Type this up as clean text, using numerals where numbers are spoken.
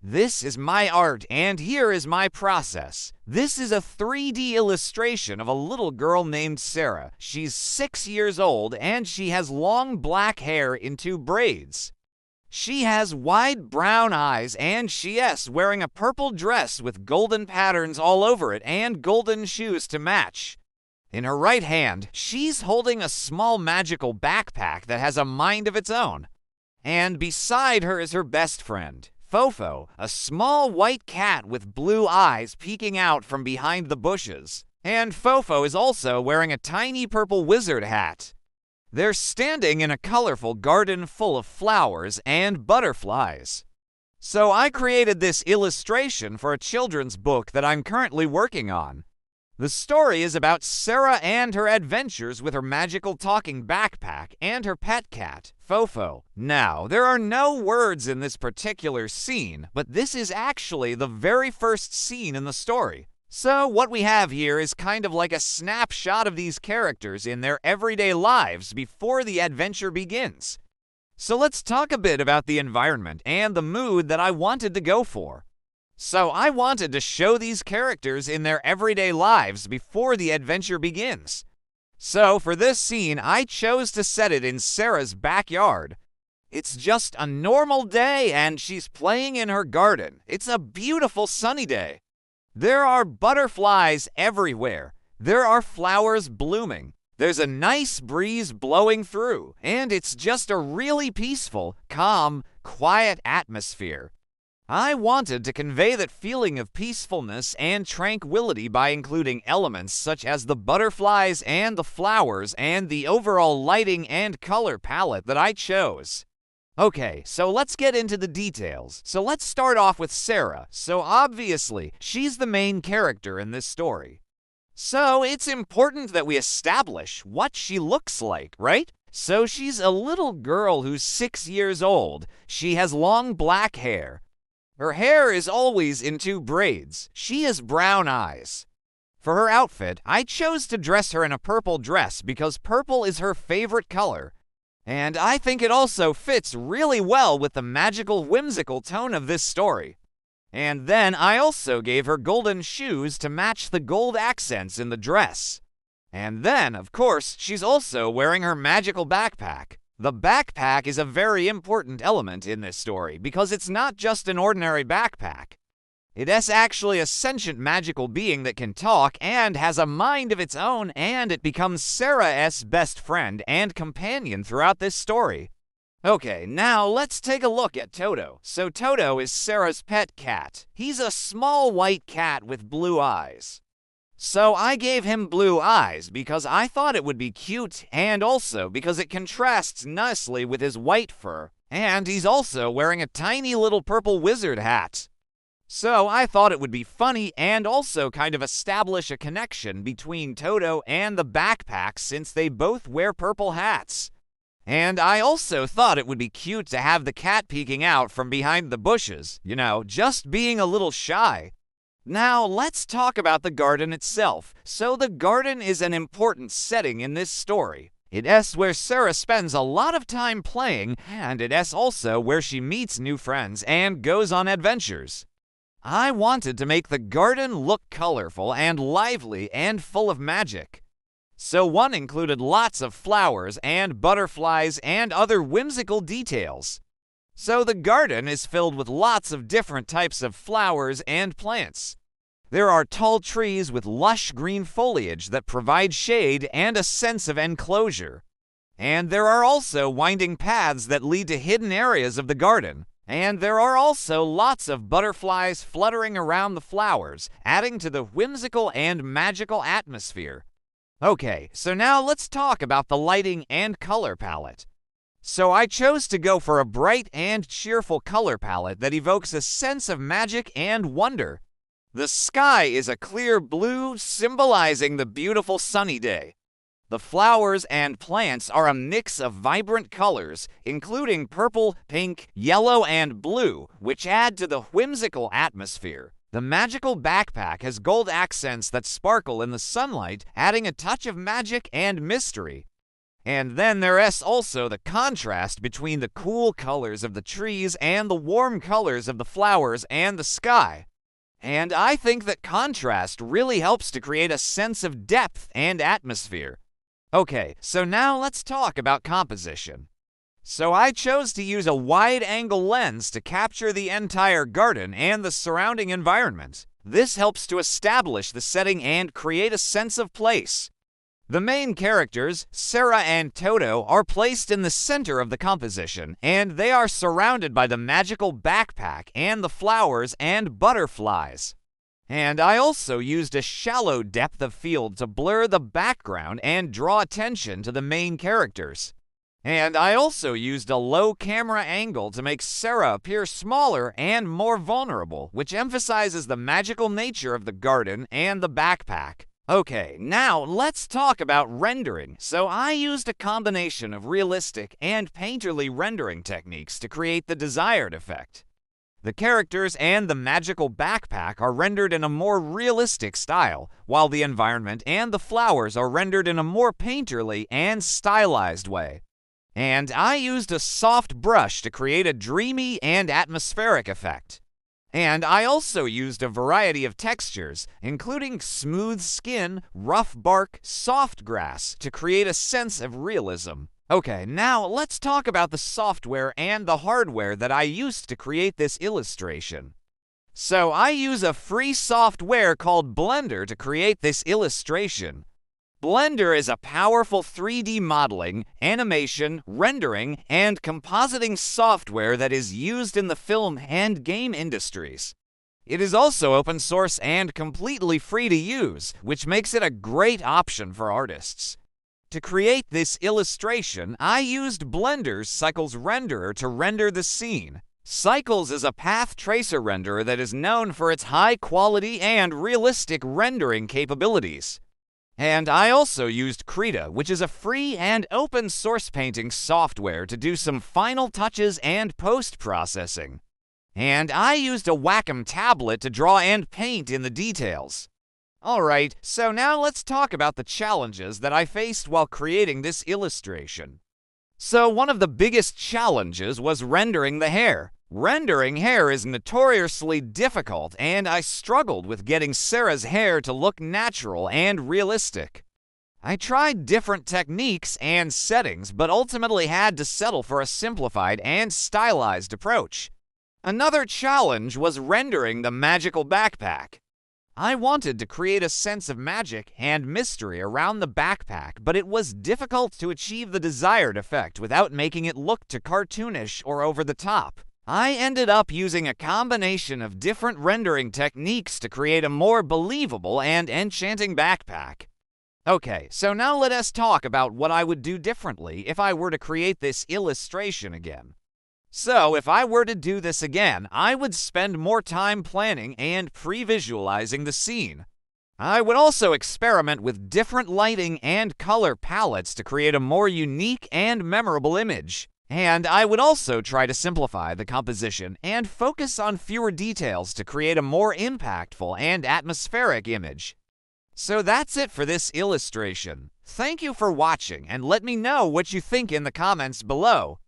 This is my art, and here is my process. This is a 3D illustration of a little girl named Sarah. She's 6 years old, and she has long black hair in 2 braids. She has wide brown eyes, and she's wearing a purple dress with golden patterns all over it and golden shoes to match. In her right hand, she's holding a small magical backpack that has a mind of its own. And beside her is her best friend, Fofo, a small white cat with blue eyes peeking out from behind the bushes. And Fofo is also wearing a tiny purple wizard hat. They're standing in a colorful garden full of flowers and butterflies. So I created this illustration for a children's book that I'm currently working on. The story is about Sarah and her adventures with her magical talking backpack and her pet cat, Fofo. Now, there are no words in this particular scene, but this is actually the very first scene in the story. So what we have here is kind of like a snapshot of these characters in their everyday lives before the adventure begins. So let's talk a bit about the environment and the mood that I wanted to go for. So I wanted to show these characters in their everyday lives before the adventure begins. So for this scene, I chose to set it in Sarah's backyard. It's just a normal day and she's playing in her garden. It's a beautiful sunny day. There are butterflies everywhere. There are flowers blooming. There's a nice breeze blowing through, and it's just a really peaceful, calm, quiet atmosphere. I wanted to convey that feeling of peacefulness and tranquility by including elements such as the butterflies and the flowers and the overall lighting and color palette that I chose. Okay, so let's get into the details. So let's start off with Sarah. So obviously, she's the main character in this story. So it's important that we establish what she looks like, right? So she's a little girl who's 6 years old. She has long black hair. Her hair is always in 2 braids. She has brown eyes. For her outfit, I chose to dress her in a purple dress because purple is her favorite color. And I think it also fits really well with the magical, whimsical tone of this story. And then I also gave her golden shoes to match the gold accents in the dress. And then, of course, she's also wearing her magical backpack. The backpack is a very important element in this story because it's not just an ordinary backpack. It is actually a sentient magical being that can talk and has a mind of its own, and it becomes Sarah's best friend and companion throughout this story. Okay, now let's take a look at Toto. So Toto is Sarah's pet cat. He's a small white cat with blue eyes. So I gave him blue eyes because I thought it would be cute and also because it contrasts nicely with his white fur. And he's also wearing a tiny little purple wizard hat. So I thought it would be funny and also kind of establish a connection between Toto and the backpack since they both wear purple hats. And I also thought it would be cute to have the cat peeking out from behind the bushes, just being a little shy. Now, let's talk about the garden itself. So the garden is an important setting in this story. It is where Sarah spends a lot of time playing, and it is also where she meets new friends and goes on adventures. I wanted to make the garden look colorful and lively and full of magic. So one included lots of flowers and butterflies and other whimsical details. So the garden is filled with lots of different types of flowers and plants. There are tall trees with lush green foliage that provide shade and a sense of enclosure. And there are also winding paths that lead to hidden areas of the garden. And there are also lots of butterflies fluttering around the flowers, adding to the whimsical and magical atmosphere. Okay, so now let's talk about the lighting and color palette. So I chose to go for a bright and cheerful color palette that evokes a sense of magic and wonder. The sky is a clear blue, symbolizing the beautiful sunny day. The flowers and plants are a mix of vibrant colors, including purple, pink, yellow, and blue, which add to the whimsical atmosphere. The magical backpack has gold accents that sparkle in the sunlight, adding a touch of magic and mystery. And then there's also the contrast between the cool colors of the trees and the warm colors of the flowers and the sky. And I think that contrast really helps to create a sense of depth and atmosphere. Okay, so now let's talk about composition. So I chose to use a wide-angle lens to capture the entire garden and the surrounding environment. This helps to establish the setting and create a sense of place. The main characters, Sarah and Toto, are placed in the center of the composition, and they are surrounded by the magical backpack and the flowers and butterflies. And I also used a shallow depth of field to blur the background and draw attention to the main characters. And I also used a low camera angle to make Sarah appear smaller and more vulnerable, which emphasizes the magical nature of the garden and the backpack. Okay, now let's talk about rendering. So I used a combination of realistic and painterly rendering techniques to create the desired effect. The characters and the magical backpack are rendered in a more realistic style, while the environment and the flowers are rendered in a more painterly and stylized way. And I used a soft brush to create a dreamy and atmospheric effect. And I also used a variety of textures, including smooth skin, rough bark, soft grass, to create a sense of realism. Okay, now let's talk about the software and the hardware that I used to create this illustration. So I use a free software called Blender to create this illustration. Blender is a powerful 3D modeling, animation, rendering, and compositing software that is used in the film and game industries. It is also open source and completely free to use, which makes it a great option for artists. To create this illustration, I used Blender's Cycles renderer to render the scene. Cycles is a path tracer renderer that is known for its high quality and realistic rendering capabilities. And I also used Krita, which is a free and open source painting software to do some final touches and post-processing. And I used a Wacom tablet to draw and paint in the details. Alright, so now let's talk about the challenges that I faced while creating this illustration. So one of the biggest challenges was rendering the hair. Rendering hair is notoriously difficult, and I struggled with getting Sarah's hair to look natural and realistic. I tried different techniques and settings, but ultimately had to settle for a simplified and stylized approach. Another challenge was rendering the magical backpack. I wanted to create a sense of magic and mystery around the backpack, but it was difficult to achieve the desired effect without making it look too cartoonish or over the top. I ended up using a combination of different rendering techniques to create a more believable and enchanting backpack. Okay, so now let us talk about what I would do differently if I were to create this illustration again. So, if I were to do this again, I would spend more time planning and pre-visualizing the scene. I would also experiment with different lighting and color palettes to create a more unique and memorable image. And I would also try to simplify the composition and focus on fewer details to create a more impactful and atmospheric image. So that's it for this illustration. Thank you for watching, and let me know what you think in the comments below.